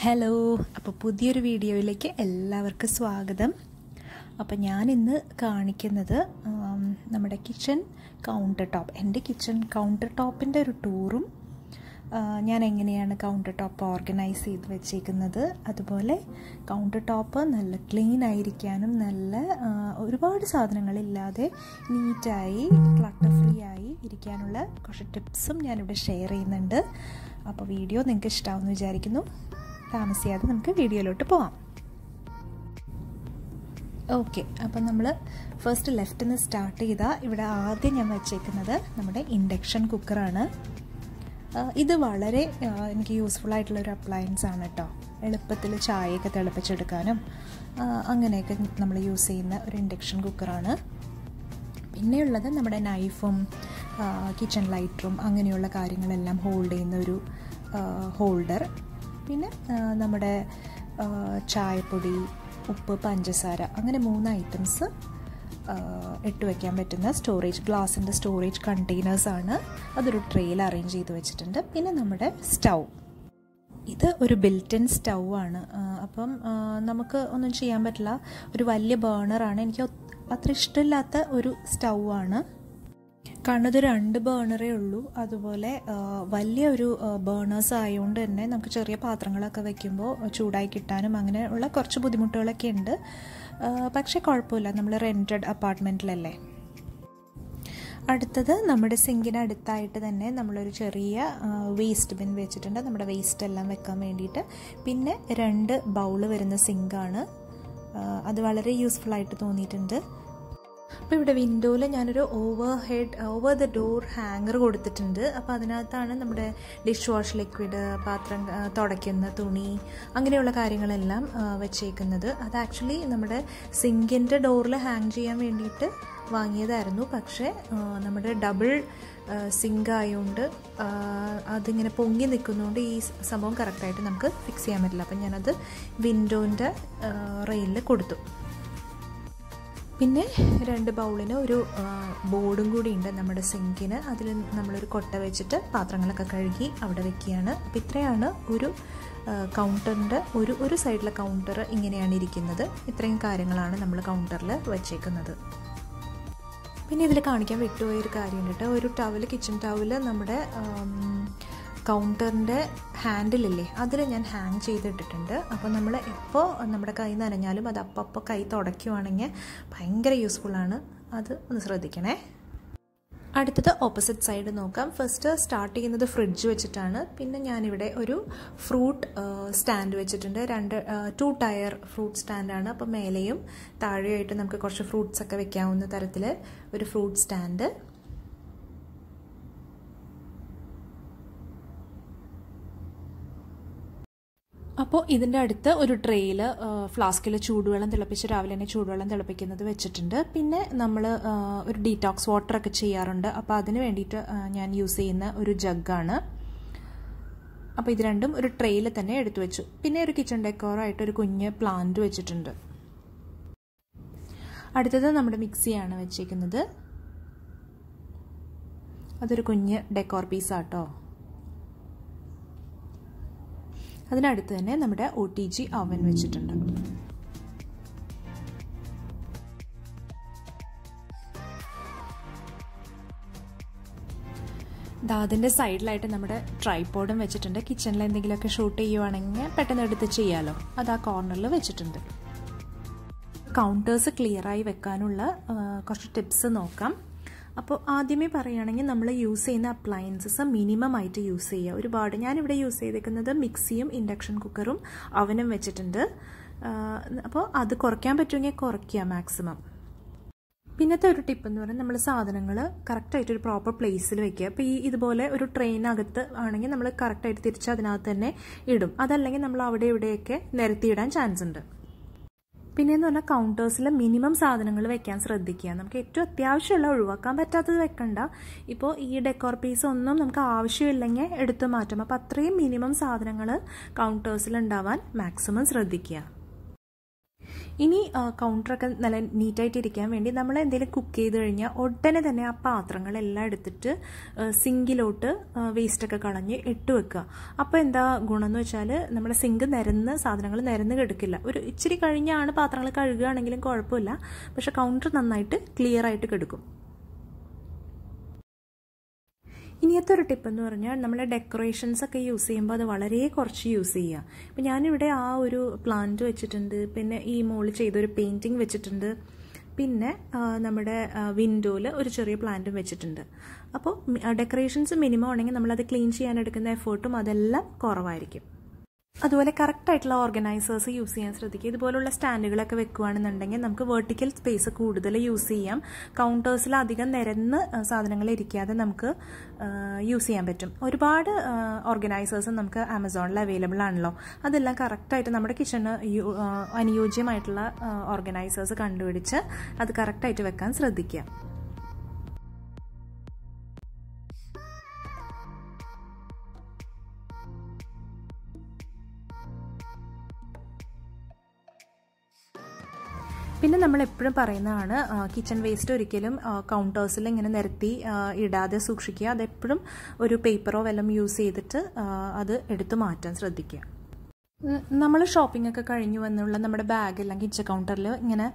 Hello, അപ്പോൾ പുതിയൊരു വീഡിയോയിലേക്ക് എല്ലാവർക്കും സ്വാഗതം. അപ്പോൾ ഞാൻ ഇന്ന് കാണിക്കുന്നത് നമ്മുടെ കിച്ചൺ കൗണ്ടർ ടോപ്പ്, എൻ്റെ കിച്ചൺ കൗണ്ടർ ടോപ്പിൻ്റെ ഒരു ടൂറും ഞാൻ എങ്ങനെയാണ് കൗണ്ടർ ടോപ്പ് ഓർഗനൈസ് ചെയ്ത് വെച്ചേക്കുന്നത്, അതുപോലെ കൗണ്ടർ ടോപ്പ് നല്ല ക്ലീൻ ആയിരിക്കാനും നല്ല ഒരുപാട് സാധനങ്ങളില്ലാതെ നീറ്റായി ക്ലട്ടർ ഫ്രീ ആയി ഇരിക്കാനുള്ള കുറച്ച് ടിപ്സും ഞാനിവിടെ ഷെയർ ചെയ്യുന്നുണ്ട്. അപ്പോൾ വീഡിയോ നിങ്ങൾക്ക് ഇഷ്ടമാവുമെന്ന് വിചാരിക്കുന്നു. താമസിയാതെ നമുക്ക് വീഡിയോയിലോട്ട് പോവാം. ഓക്കെ, അപ്പം നമ്മൾ ഫസ്റ്റ് ലെഫ്റ്റിൽ നിന്ന് സ്റ്റാർട്ട് ചെയ്താൽ ഇവിടെ ആദ്യം ഞാൻ വെച്ചേക്കുന്നത് നമ്മുടെ ഇൻഡക്ഷൻ കുക്കറാണ്. ഇത് വളരെ എനിക്ക് യൂസ്ഫുൾ ആയിട്ടുള്ളൊരു അപ്ലയൻസ് ആണ് കേട്ടോ. എളുപ്പത്തിൽ ചായയൊക്കെ തിളപ്പിച്ചെടുക്കാനും അങ്ങനെയൊക്കെ നമ്മൾ യൂസ് ചെയ്യുന്ന ഒരു ഇൻഡക്ഷൻ കുക്കറാണ്. പിന്നെയുള്ളത് നമ്മുടെ നൈഫും കിച്ചൺ ലൈറ്ററും അങ്ങനെയുള്ള കാര്യങ്ങളെല്ലാം ഹോൾഡ് ചെയ്യുന്ന ഒരു ഹോൾഡർ. പിന്നെ നമ്മുടെ ചായപ്പൊടി, ഉപ്പ്, പഞ്ചസാര അങ്ങനെ 3 ഐറ്റംസ് ഇട്ട് വയ്ക്കാൻ പറ്റുന്ന സ്റ്റോറേജ്, ഗ്ലാസിൻ്റെ സ്റ്റോറേജ് കണ്ടെയ്നേഴ്സാണ്. അതൊരു ട്രേയിൽ അറേഞ്ച് ചെയ്ത് വെച്ചിട്ടുണ്ട്. പിന്നെ നമ്മുടെ സ്റ്റൗ, ഇത് ഒരു ബിൽറ്റ് ഇൻ സ്റ്റൗ ആണ്. അപ്പം നമുക്ക് ഒന്നും ചെയ്യാൻ പറ്റില്ല, ഒരു വലിയ ബേണറാണ്. എനിക്ക് അത്ര ഇഷ്ടമില്ലാത്ത ഒരു സ്റ്റൗ ആണ്, കാരണം ഇത് 2 ബേണറേ ഉള്ളൂ. അതുപോലെ വലിയൊരു ബേണേഴ്സ് ആയതുകൊണ്ട് തന്നെ നമുക്ക് ചെറിയ പാത്രങ്ങളൊക്കെ വയ്ക്കുമ്പോൾ ചൂടായി കിട്ടാനും അങ്ങനെയുള്ള കുറച്ച് ബുദ്ധിമുട്ടുകളൊക്കെ ഉണ്ട്. പക്ഷേ കുഴപ്പമില്ല, നമ്മൾ റെൻറ്റഡ് അപ്പാർട്ട്മെൻറ്റിലല്ലേ. അടുത്തത് നമ്മുടെ സിങ്കിന് അടുത്തായിട്ട് തന്നെ നമ്മളൊരു ചെറിയ വേസ്റ്റ് ബിൻ വെച്ചിട്ടുണ്ട്, നമ്മുടെ വേസ്റ്റ് എല്ലാം വെക്കാൻ വേണ്ടിയിട്ട്. പിന്നെ 2 ബൗള് വരുന്ന സിങ്കാണ്, അത് വളരെ യൂസ്ഫുൾ ആയിട്ട് തോന്നിയിട്ടുണ്ട്. അപ്പോൾ ഇവിടെ വിൻഡോയിൽ ഞാനൊരു ഓവർ ദ ഡോർ ഹാങ്ങർ കൊടുത്തിട്ടുണ്ട്. അപ്പോൾ അതിനകത്താണ് നമ്മുടെ ഡിഷ് വാഷ് ലിക്വിഡ്, പാത്രം തുടയ്ക്കുന്ന തുണി അങ്ങനെയുള്ള കാര്യങ്ങളെല്ലാം വെച്ചേക്കുന്നത്. അത് ആക്ച്വലി നമ്മുടെ സിങ്കിൻ്റെ ഡോറിൽ ഹാങ് ചെയ്യാൻ വേണ്ടിയിട്ട് വാങ്ങിയതായിരുന്നു. പക്ഷേ നമ്മുടെ ഡബിൾ സിങ്ക് ആയതുകൊണ്ട് അതിങ്ങനെ പൊങ്ങി നിൽക്കുന്നതുകൊണ്ട് ഈ സംഭവം കറക്റ്റായിട്ട് നമുക്ക് ഫിക്സ് ചെയ്യാൻ പറ്റില്ല. അപ്പം ഞാനത് വിൻഡോൻ്റെ റെയിലിൽ കൊടുത്തു. പിന്നെ 2 ബൗളിന് ഒരു ബോർഡും കൂടി ഉണ്ട് നമ്മുടെ സിങ്കിന്. അതിൽ നമ്മളൊരു കൊട്ട വെച്ചിട്ട് പാത്രങ്ങളൊക്കെ കഴുകി അവിടെ വെക്കുകയാണ്. അപ്പോൾ ഇത്രയാണ് ഒരു കൗണ്ടറിൻ്റെ ഒരു സൈഡിലെ കൗണ്ടർ ഇങ്ങനെയാണ് ഇരിക്കുന്നത്. ഇത്രയും കാര്യങ്ങളാണ് നമ്മൾ കൗണ്ടറിൽ വെച്ചേക്കുന്നത്. പിന്നെ ഇതിൽ കാണിക്കാൻ വിട്ടുപോയൊരു കാര്യമുണ്ട് കേട്ടോ. ഒരു ടവല്, കിച്ചൺ ടവല് നമ്മുടെ കൗണ്ടറിൻ്റെ ഹാൻഡിലില്ലേ, അതിൽ ഞാൻ ഹാങ് ചെയ്തിട്ടിട്ടുണ്ട്. അപ്പോൾ നമ്മൾ എപ്പോൾ നമ്മുടെ കൈ നനഞ്ഞാലും അത് അപ്പോൾ കൈ തുടയ്ക്കുവാണെങ്കിൽ ഭയങ്കര യൂസ്ഫുള്ളാണ്. അത് ഒന്ന് ശ്രദ്ധിക്കണേ. അടുത്തത് ഓപ്പോസിറ്റ് സൈഡ് നോക്കാം. ഫസ്റ്റ് സ്റ്റാർട്ട് ചെയ്യുന്നത് ഫ്രിഡ്ജ് വെച്ചിട്ടാണ്. പിന്നെ ഞാനിവിടെ ഒരു ഫ്രൂട്ട് സ്റ്റാൻഡ് വെച്ചിട്ടുണ്ട്. 2 ടയർ ഫ്രൂട്ട് സ്റ്റാൻഡാണ്. അപ്പോൾ മേലെയും താഴെയായിട്ട് നമുക്ക് കുറച്ച് ഫ്രൂട്ട്സ് ഒക്കെ വെക്കാവുന്ന തരത്തിൽ ഒരു ഫ്രൂട്ട് സ്റ്റാൻഡ്. അപ്പോൾ ഇതിൻ്റെ അടുത്ത് ഒരു ട്രേയിൽ ഫ്ലാസ്കിൽ ചൂടുവെള്ളം തിളപ്പിച്ച് രാവിലെ തന്നെ ചൂടുവെള്ളം തിളപ്പിക്കുന്നത് വെച്ചിട്ടുണ്ട്. പിന്നെ നമ്മൾ ഒരു ഡീറ്റോക്സ് വാട്ടറൊക്കെ ചെയ്യാറുണ്ട്. അപ്പോൾ അതിന് വേണ്ടിയിട്ട് ഞാൻ യൂസ് ചെയ്യുന്ന ഒരു ജഗ്ഗാണ്. അപ്പോൾ ഇത് രണ്ടും ഒരു ട്രേയിൽ തന്നെ എടുത്തു വെച്ചു. പിന്നെ ഒരു കിച്ചൺ ഡെക്കോറായിട്ട് ഒരു കുഞ്ഞ് പ്ലാന്റ് വെച്ചിട്ടുണ്ട്. അടുത്തത് നമ്മുടെ മിക്സിയാണ് വെച്ചേക്കുന്നത്. അതൊരു കുഞ്ഞ് ഡെക്കോർ പീസാട്ടോ. അതിനടുത്ത് തന്നെ നമ്മുടെ OTG അവൻ വെച്ചിട്ടുണ്ട്. അതിൻ്റെ സൈഡിലായിട്ട് നമ്മുടെ ട്രൈപോഡും വെച്ചിട്ടുണ്ട്. കിച്ചണിൽ എന്തെങ്കിലുമൊക്കെ ഷൂട്ട് ചെയ്യുവാണെങ്കിൽ പെട്ടെന്ന് എടുത്ത് ചെയ്യാമല്ലോ, അത് ആ കോർണറിൽ വെച്ചിട്ടുണ്ട്. കൗണ്ടേഴ്സ് ക്ലിയറായി വെക്കാനുള്ള കുറച്ച് ടിപ്സ് നോക്കാം. അപ്പോൾ ആദ്യമേ പറയുകയാണെങ്കിൽ നമ്മൾ യൂസ് ചെയ്യുന്ന അപ്ലയൻസസ് മിനിമം ആയിട്ട് യൂസ് ചെയ്യുക. ഒരുപാട് ഞാനിവിടെ യൂസ് ചെയ്തേക്കുന്നത് മിക്സിയും ഇൻഡക്ഷൻ കുക്കറും അവനും വെച്ചിട്ടുണ്ട്. അപ്പോൾ അത് കുറയ്ക്കാൻ പറ്റുമെങ്കിൽ കുറയ്ക്കുക മാക്സിമം. പിന്നത്തെ ഒരു ടിപ്പ് എന്ന് പറയുന്നത് നമ്മൾ സാധനങ്ങൾ കറക്റ്റായിട്ടൊരു പ്രോപ്പർ പ്ലേസിൽ വെക്കുക. അപ്പോൾ ഇതുപോലെ ഒരു ട്രെയിനകത്ത് ആണെങ്കിൽ നമ്മൾ കറക്റ്റായിട്ട് തിരിച്ച് അതിനകത്ത് തന്നെ ഇടും. അതല്ലെങ്കിൽ നമ്മൾ അവിടെ ഇവിടെയൊക്കെ നിരത്തിയിടാൻ ചാൻസ് ഉണ്ട്. പിന്നെയെന്ന് പറഞ്ഞാൽ കൗണ്ടേഴ്സിൽ മിനിമം സാധനങ്ങൾ വെക്കാൻ ശ്രദ്ധിക്കുക. നമുക്ക് ഏറ്റവും അത്യാവശ്യമുള്ള, ഒഴിവാക്കാൻ പറ്റാത്തത് വെക്കണ്ട. ഇപ്പോൾ ഈ ഡെക്കോർ പീസ് ഒന്നും നമുക്ക് ആവശ്യമില്ലെങ്കിൽ എടുത്തു മാറ്റാം. അപ്പോൾ അത്രയും മിനിമം സാധനങ്ങൾ കൗണ്ടേഴ്സിൽ ഉണ്ടാവാൻ മാക്സിമം ശ്രദ്ധിക്കുക. ഇനി കൗണ്ടറൊക്കെ നല്ല നീറ്റായിട്ട് ഇരിക്കാൻ വേണ്ടി നമ്മൾ എന്തെങ്കിലും കുക്ക് ചെയ്ത് കഴിഞ്ഞാൽ ഉടനെ തന്നെ ആ പാത്രങ്ങളെല്ലാം എടുത്തിട്ട് സിങ്കിലോട്ട് വേസ്റ്റൊക്കെ കളഞ്ഞ് ഇട്ട് വെക്കുക. അപ്പോൾ എന്താ ഗുണം എന്ന് വെച്ചാൽ നമ്മുടെ സിങ്ക് സാധനങ്ങൾ നിരന്ന് കിടക്കില്ല. ഒരു ഇച്ചിരി കഴിഞ്ഞാണ് പാത്രങ്ങൾ കഴുകുകയാണെങ്കിലും കുഴപ്പമില്ല, പക്ഷെ കൗണ്ടർ നന്നായിട്ട് ക്ലിയർ ആയിട്ട് കിടക്കും. ഇനിയത്തെ ഒരു ടിപ്പ് എന്ന് പറഞ്ഞാൽ നമ്മൾ ഡെക്കറേഷൻസ് ഒക്കെ യൂസ് ചെയ്യുമ്പോൾ അത് വളരെ കുറച്ച് യൂസ് ചെയ്യുക. ഇപ്പം ഞാനിവിടെ ആ ഒരു പ്ലാന്റ് വെച്ചിട്ടുണ്ട്, പിന്നെ ഈ മോള് ചെയ്തൊരു പെയിൻറ്റിങ് വെച്ചിട്ടുണ്ട്, പിന്നെ നമ്മുടെ വിൻഡോയിൽ ഒരു ചെറിയ പ്ലാന്റും വെച്ചിട്ടുണ്ട്. അപ്പോൾ ഡെക്കറേഷൻസ് മിനിമം ആണെങ്കിൽ നമ്മളത് ക്ലീൻ ചെയ്യാൻ എടുക്കുന്ന എഫേർട്ടും അതെല്ലാം കുറവായിരിക്കും. അതുപോലെ കറക്റ്റായിട്ടുള്ള ഓർഗനൈസേഴ്സ് യൂസ് ചെയ്യാൻ ശ്രദ്ധിക്കുക. ഇതുപോലുള്ള സ്റ്റാൻഡുകളൊക്കെ വെക്കുകയാണെന്നുണ്ടെങ്കിൽ നമുക്ക് വെർട്ടിക്കൽ സ്പേസ് കൂടുതൽ യൂസ് ചെയ്യാം. കൗണ്ടേഴ്സിൽ അധികം നിരന്ന് സാധനങ്ങൾ ഇരിക്കാതെ നമുക്ക് യൂസ് ചെയ്യാൻ പറ്റും. ഒരുപാട് ഓർഗനൈസേഴ്സ് നമുക്ക് ആമസോണിൽ അവൈലബിൾ ആണല്ലോ. അതെല്ലാം കറക്റ്റായിട്ട് നമ്മുടെ കിച്ചണിന് അനുയോജ്യമായിട്ടുള്ള ഓർഗനൈസേഴ്സ് കണ്ടുപിടിച്ച് അത് കറക്റ്റായിട്ട് വെക്കാൻ ശ്രദ്ധിക്കുക. പിന്നെ നമ്മൾ എപ്പോഴും പറയുന്നതാണ് കിച്ചൺ വേസ്റ്റ് ഒരിക്കലും കൗണ്ടേഴ്സിൽ ഇങ്ങനെ നിരത്തി ഇടാതെ സൂക്ഷിക്കുക. അതെപ്പോഴും ഒരു പേപ്പറോ വല്ലതും യൂസ് ചെയ്തിട്ട് അത് എടുത്തു മാറ്റാൻ ശ്രദ്ധിക്കുക. നമ്മൾ ഷോപ്പിംഗ് ഒക്കെ കഴിഞ്ഞു വന്നുള്ള നമ്മുടെ ബാഗെല്ലാം കിച്ചൺ കൗണ്ടറിൽ ഇങ്ങനെ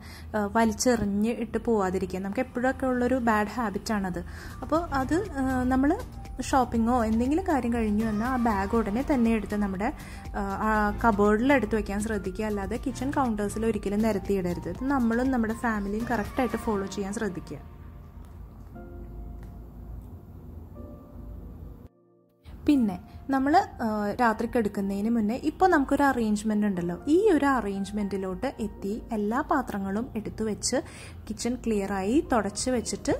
വലിച്ചെറിഞ്ഞ് ഇട്ട് പോവാതിരിക്കുക. നമുക്ക് എപ്പോഴൊക്കെ ഉള്ളൊരു ബാഡ് ഹാബിറ്റാണത്. അപ്പോൾ അത് നമ്മൾ ഷോപ്പിങ്ങോ എന്തെങ്കിലും കാര്യം കഴിഞ്ഞു വന്നാൽ ആ ബാഗ് ഉടനെ തന്നെ എടുത്ത് നമ്മുടെ കബോർഡിൽ എടുത്ത് വയ്ക്കാൻ ശ്രദ്ധിക്കുക. അല്ലാതെ കിച്ചൺ കൗണ്ടേഴ്സിൽ ഒരിക്കലും നിരത്തിയിടരുത്. ഇത് നമ്മളും നമ്മുടെ ഫാമിലിയും കറക്റ്റായിട്ട് ഫോളോ ചെയ്യാൻ ശ്രദ്ധിക്കുക. പിന്നെ നമ്മൾ രാത്രി കിടക്കുന്നതിന് മുന്നേ ഇപ്പോൾ നമുക്കൊരു അറേഞ്ച്മെൻ്റ് ഉണ്ടല്ലോ, ഈ ഒരു അറേഞ്ച്മെൻറ്റിലോട്ട് എത്തി എല്ലാ പാത്രങ്ങളും എടുത്തു വെച്ച് കിച്ചൺ ക്ലിയറായി തുടച്ച് വെച്ചിട്ട്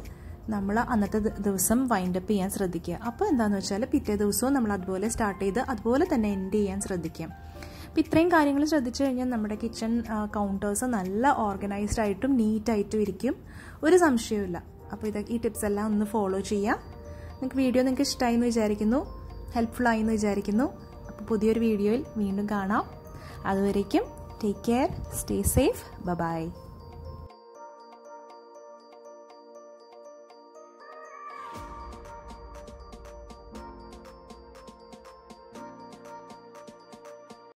നമ്മൾ അന്നത്തെ ദിവസം വൈൻഡപ്പ് ചെയ്യാൻ ശ്രദ്ധിക്കുക. അപ്പോൾ എന്താണെന്ന് വെച്ചാൽ പിറ്റേ ദിവസവും നമ്മൾ അതുപോലെ സ്റ്റാർട്ട് ചെയ്ത് അതുപോലെ തന്നെ എൻഡ് ചെയ്യാൻ ശ്രദ്ധിക്കാം. അപ്പോൾ ഇത്രയും കാര്യങ്ങൾ ശ്രദ്ധിച്ചു കഴിഞ്ഞാൽ നമ്മുടെ കിച്ചൺ കൗണ്ടേഴ്സ് നല്ല ഓർഗനൈസ്ഡ് ആയിട്ടും നീറ്റായിട്ടും ഇരിക്കും, ഒരു സംശയവുമില്ല. അപ്പോൾ ഈ ടിപ്സ് എല്ലാം ഒന്ന് ഫോളോ ചെയ്യാം. വീഡിയോ നിങ്ങൾക്ക് ഇഷ്ടമായി എന്ന് വിചാരിക്കുന്നു, ഹെൽപ്ഫുൾ ആയി എന്ന് വിചാരിക്കുന്നു. അപ്പോൾ പുതിയൊരു വീഡിയോയിൽ വീണ്ടും കാണാം. അതുവരേക്കും take care, stay safe, by.